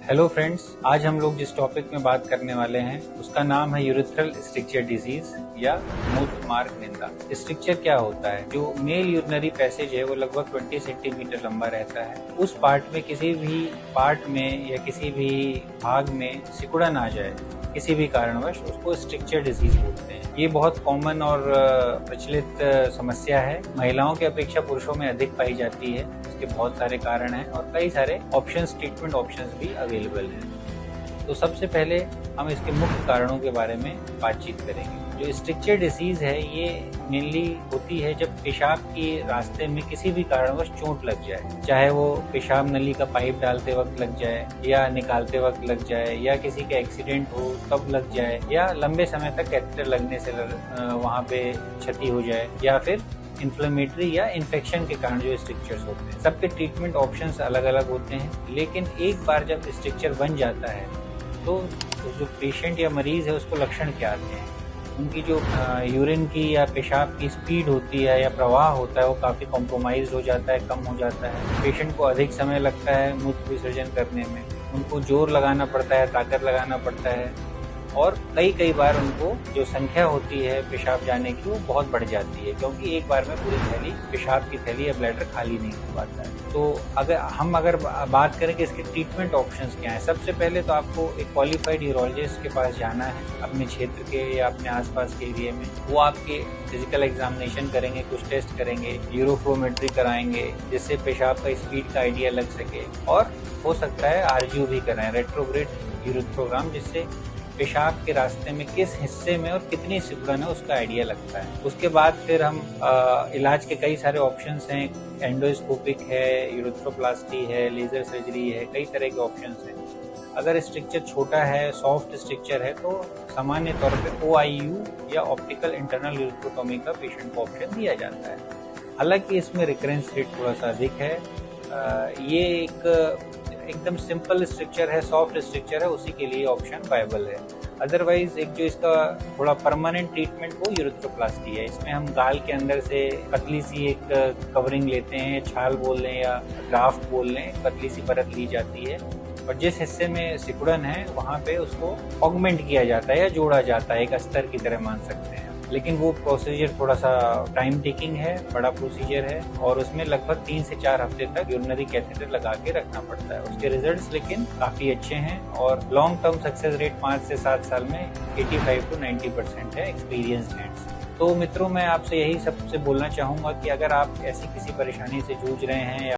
Hello friends, आज हम लोग जिस टॉपिक में बात करने वाले हैं उसका नाम है यूरिथ्रल स्ट्रिक्चर डिजीज या मूत्र मार्ग निंदा। स्ट्रिक्चर क्या होता है? जो मेल यूरिनरी पैसेज है वो लगभग 20 सेंटीमीटर लंबा रहता है। उस पार्ट में किसी भी पार्ट में या किसी भी भाग में सिकुड़न आ जाए किसी भी कारणवश, उसको स्ट्रिक्चर डिजीज बोलते हैं। ये बहुत कॉमन और प्रचलित समस्या है। महिलाओं की अपेक्षा पुरुषों में अधिक पाई जाती है। इसके बहुत सारे कारण हैं और कई सारे ऑप्शंस, ट्रीटमेंट ऑप्शंस भी अवेलेबल हैं। तो सबसे पहले हम इसके मुख्य कारणों के बारे में बातचीत करेंगे। जो स्ट्रिक्चर डिसीज है ये मेनली होती है जब पेशाब के रास्ते में किसी भी कारणवश चोट लग जाए, चाहे वो पेशाब नली का पाइप डालते वक्त लग जाए या निकालते वक्त लग जाए या किसी का एक्सीडेंट हो तब लग जाए या लंबे समय तक कैथेटर लगने से वहाँ पे क्षति हो जाए या फिर इन्फ्लेमेटरी या इन्फेक्शन के कारण जो स्ट्रिक्चर्स होते हैं। सबके ट्रीटमेंट ऑप्शंस अलग अलग होते हैं, लेकिन एक बार जब स्ट्रिक्चर बन जाता है तो जो पेशेंट या मरीज है उसको लक्षण क्या आते हैं? उनकी जो यूरिन की या पेशाब की स्पीड होती है या प्रवाह होता है वो काफ़ी कॉम्प्रोमाइज हो जाता है, कम हो जाता है। पेशेंट को अधिक समय लगता है मूत्र विसर्जन करने में, उनको जोर लगाना पड़ता है, ताकत लगाना पड़ता है और कई बार उनको जो संख्या होती है पेशाब जाने की वो बहुत बढ़ जाती है, क्योंकि एक बार में पूरी थैली, पेशाब की थैली या ब्लैडर खाली नहीं हो पाता है। तो अगर बात करें कि इसके ट्रीटमेंट ऑप्शंस क्या हैं, सबसे पहले तो आपको एक क्वालिफाइड यूरोलॉजिस्ट के पास जाना है अपने क्षेत्र के या अपने आसपास के एरिया में। वो आपके फिजिकल एग्जामिनेशन करेंगे, कुछ टेस्ट करेंगे, यूरोफ्लोमेट्री कराएंगे जिससे पेशाब का स्पीड का आइडिया लग सके, और हो सकता है आरजीओ भी कराएं, रेट्रोग्रेड यूरोथ्रोग्राम, जिससे पेशाब के रास्ते में किस हिस्से में और कितनी सिकुड़न है उसका आइडिया लगता है। उसके बाद फिर हम इलाज के कई सारे ऑप्शंस हैं, एंडोस्कोपिक है, यूरेथ्रोप्लास्टी है, लेजर सर्जरी है, कई तरह के ऑप्शंस हैं। अगर स्ट्रिक्चर छोटा है, सॉफ्ट स्ट्रिक्चर है, तो सामान्य तौर पे OIU या ऑप्टिकल इंटरनल यूरेथ्रोटोमी का पेशेंट को ऑप्शन दिया जाता है। हालांकि इसमें रिकरेंस रेट थोड़ा सा अधिक है। ये एकदम सिंपल स्ट्रक्चर है, सॉफ्ट स्ट्रक्चर है, उसी के लिए ऑप्शन वायबल है। अदरवाइज एक जो इसका थोड़ा परमानेंट ट्रीटमेंट वो यूरेथ्रोप्लास्टी है। इसमें हम गाल के अंदर से पतली सी एक कवरिंग लेते हैं, छाल बोल लें या ग्राफ्ट बोल लें, पतली सी परत ली जाती है और जिस हिस्से में सिकुड़न है वहाँ पे उसको ऑगमेंट किया जाता है या जोड़ा जाता है, एक अस्तर की तरह मान सकते हैं। लेकिन वो प्रोसीजर थोड़ा सा टाइम टेकिंग है, बड़ा प्रोसीजर है और उसमें लगभग 3 से 4 हफ्ते तक यूरिनरी कैथेटर लगा के रखना पड़ता है। उसके रिजल्ट्स लेकिन काफी अच्छे हैं और लॉन्ग टर्म सक्सेस रेट 5 से 7 साल में 85 to 90% है एक्सपीरियंस्ड हैंड्स। तो मित्रों, मैं आपसे यही सबसे बोलना चाहूंगा कि अगर आप ऐसी किसी परेशानी से जूझ रहे हैं